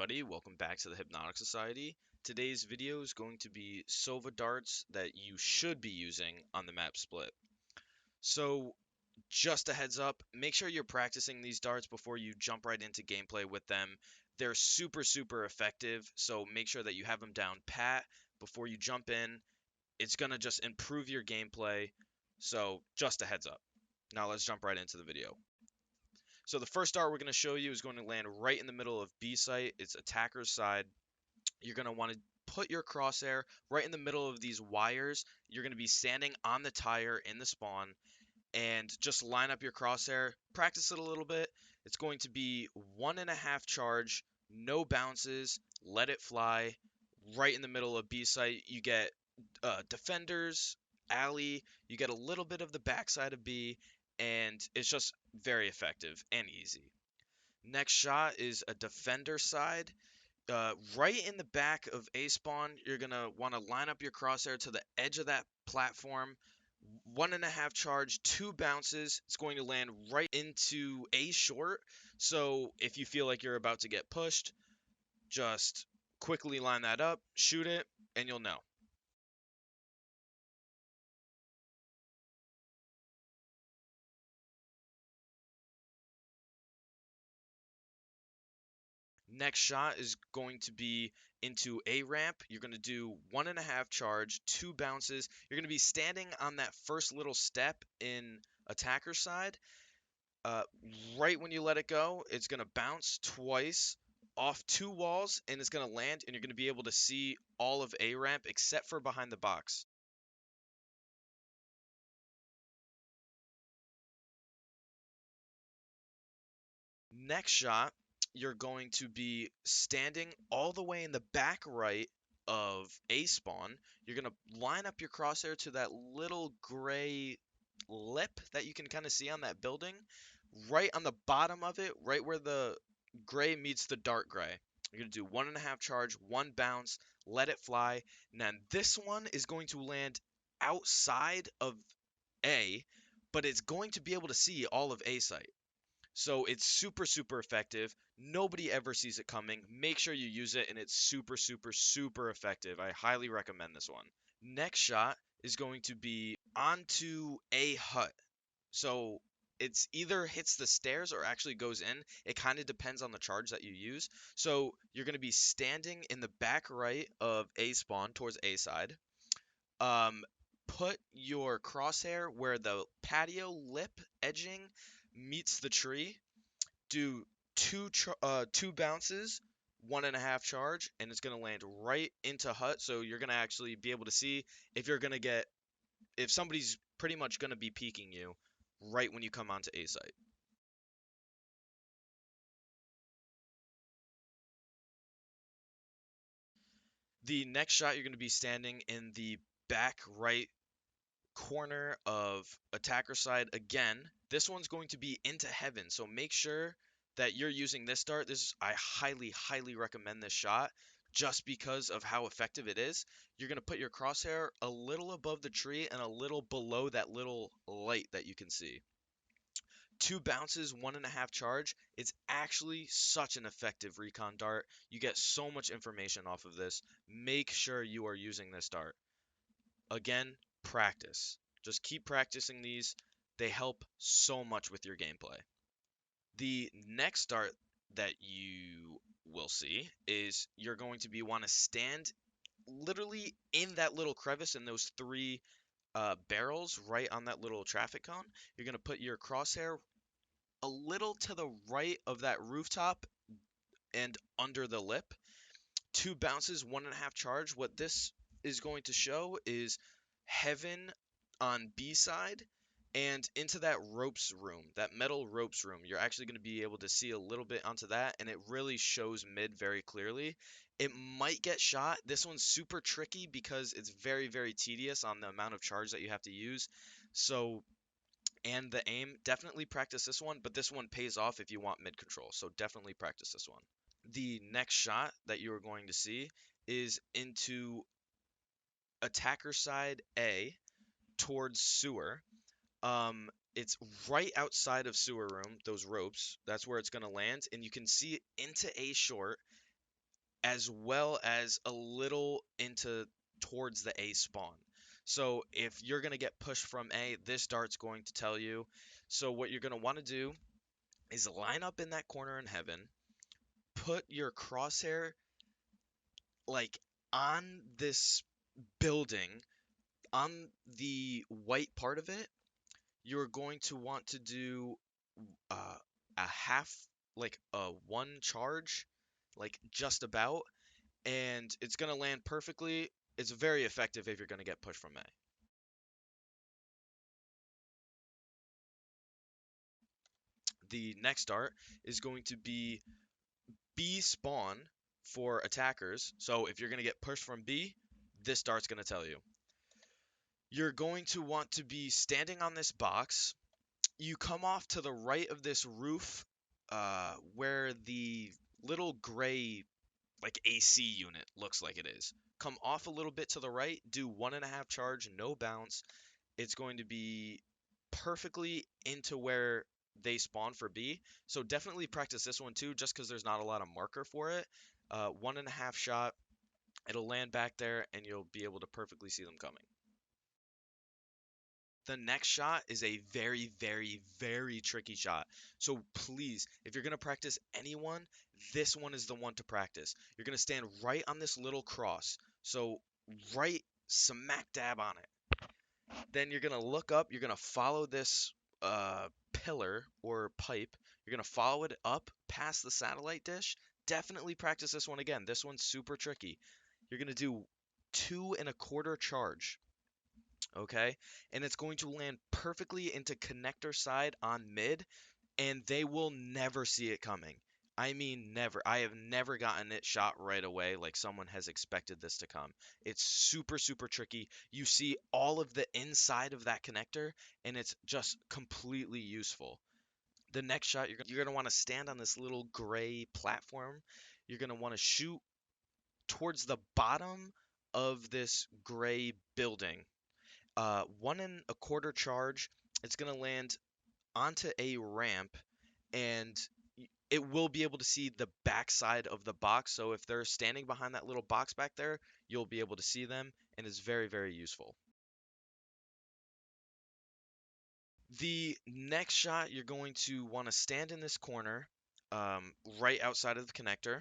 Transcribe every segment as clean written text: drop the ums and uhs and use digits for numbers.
everybody, welcome back to the Hypnotic Society. Today's video is going to be Sova darts that you should be using on the map split. So, just a heads up, make sure you're practicing these darts before you jump right into gameplay with them. They're super effective, so make sure that you have them down pat before you jump in. It's going to just improve your gameplay, so just a heads up. Now let's jump right into the video. So the first dart we're going to show you is going to land right in the middle of B site. It's attacker's side. You're going to want to put your crosshair right in the middle of these wires. You're going to be standing on the tire in the spawn and just line up your crosshair. Practice it a little bit. It's going to be 1.5 charge, no bounces, let it fly. Right in the middle of B site, you get defenders, alley, you get a little bit of the backside of B, and it's just very effective and easy. Next shot is a defender side. Right in the back of A spawn, you're going to want to line up your crosshair to the edge of that platform. 1.5 charge, 2 bounces. It's going to land right into A short. So if you feel like you're about to get pushed, just quickly line that up, shoot it, and you'll know. Next shot is going to be into A ramp. You're going to do 1.5 charge, 2 bounces. You're going to be standing on that first little step in attacker side. Uh, right when you let it go, it's going to bounce twice off 2 walls and it's going to land, and you're going to be able to see all of A ramp except for behind the box. Next shot, you're going to be standing all the way in the back right of A spawn. You're going to line up your crosshair to that little gray lip that you can kind of see on that building. Right on the bottom of it, right where the gray meets the dark gray. You're going to do 1.5 charge, 1 bounce, let it fly. And then this one is going to land outside of A, but it's going to be able to see all of A site. So it's super effective. Nobody ever sees it coming. Make sure you use it, and it's super effective. I highly recommend this one. Next shot is going to be onto a hut. So it's either hits the stairs or actually goes in. It kind of depends on the charge that you use. So you're going to be standing in the back right of A spawn towards A side. Um, put your crosshair where the patio lip edging meets the tree. Do two bounces, 1.5 charge, and it's gonna land right into hut. So you're gonna actually be able to see if you're gonna get if somebody's pretty much gonna be peeking you right when you come onto A site. The next shot, you're gonna be standing in the back right corner of attacker side again. This one's going to be into heaven, so make sure that you're using this dart. I highly recommend this shot just because of how effective it is. You're going to put your crosshair a little above the tree and a little below that little light that you can see. 2 bounces, 1.5 charge. It's actually such an effective recon dart. You get so much information off of this. Make sure you are using this dart. Again, practice. Just keep practicing these. They help so much with your gameplay. The next dart that you will see is you're going to be want to stand literally in that little crevice in those 3 barrels right on that little traffic cone. You're going to put your crosshair a little to the right of that rooftop and under the lip. 2 bounces, 1.5 charge. What this is going to show is heaven on B side and into that ropes room, that metal ropes room. You're actually going to be able to see a little bit onto that, and it really shows mid very clearly. It might get shot. This one's super tricky because it's very tedious on the amount of charge that you have to use. So, and the aim, definitely practice this one, but this one pays off if you want mid control. So definitely practice this one. The next shot that you are going to see is into attacker side A towards sewer. It's right outside of sewer room, those ropes. That's where it's going to land, and you can see into A short. as well as a little into towards the A spawn. So if you're going to get pushed from A, this dart's going to tell you. So what you're going to want to do is line up in that corner in heaven, put your crosshair like on this building, on the white part of it. You're going to want to do uh, a half, like a one charge, like just about, and it's going to land perfectly. It's very effective if you're going to get pushed from A. The next dart is going to be B spawn for attackers. So if you're going to get pushed from B, this dart's going to tell you. You're going to want to be standing on this box. You come off to the right of this roof where the little gray like AC unit looks like it is. Come off a little bit to the right, do 1.5 charge, no bounce. It's going to be perfectly into where they spawn for B. So definitely practice this one too, just because there's not a lot of marker for it. 1.5 shot, it'll land back there, and you'll be able to perfectly see them coming. The next shot is a very, very, very tricky shot. So please, if you're going to practice anyone, this one is the one to practice. You're going to stand right on this little cross. So right smack dab on it. Then you're going to look up. You're going to follow this pillar or pipe. You're going to follow it up past the satellite dish. Definitely practice this one again. This one's super tricky. You're going to do 2.25 charge. Okay, and it's going to land perfectly into connector side on mid, and they will never see it coming. I mean, never. I have never gotten it shot right away like someone has expected this to come. It's super, super tricky. You see all of the inside of that connector, and it's just completely useful. The next shot, you're gonna want to stand on this little gray platform. You're gonna want to shoot towards the bottom of this gray building. 1.25 charge. It's going to land onto a ramp, and it will be able to see the backside of the box. So if they're standing behind that little box back there, you'll be able to see them, and it's very, very useful. The next shot, you're going to want to stand in this corner, right outside of the connector.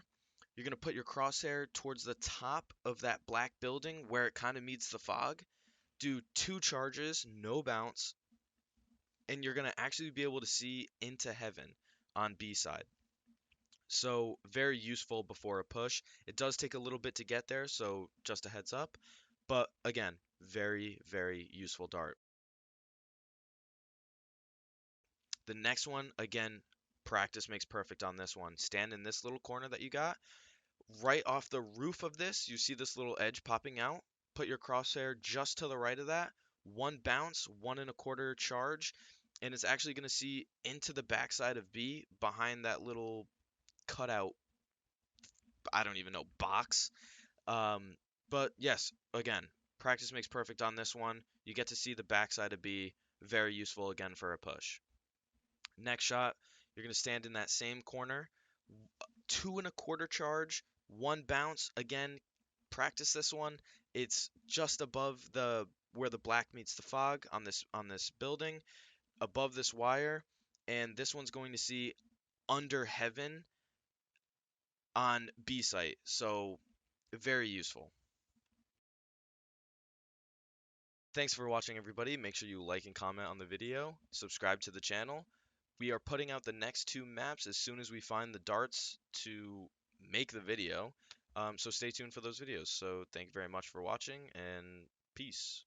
You're going to put your crosshair towards the top of that black building where it kind of meets the fog. Do 2 charges, no bounce, and you're going to actually be able to see into heaven on B side. So very useful before a push. It does take a little bit to get there, so just a heads up. But again, very, very useful dart. The next one, again, practice makes perfect on this one. Stand in this little corner that you got. Right off the roof of this, you see this little edge popping out. Put your crosshair just to the right of that. One bounce, 1.25 charge, and it's actually going to see into the backside of B behind that little cutout, I don't even know, box. But yes, again, practice makes perfect on this one. You get to see the backside of B. Very useful again for a push. Next shot, you're going to stand in that same corner. 2.25 charge, one bounce. Again, practice this one. It's just above the where the black meets the fog on this building, above this wire, and this one's going to see under heaven on B site. So very useful. Thanks for watching, everybody. Make sure you like and comment on the video. Subscribe to the channel. We are putting out the next 2 maps as soon as we find the darts to make the video. So stay tuned for those videos. So thank you very much for watching, and peace.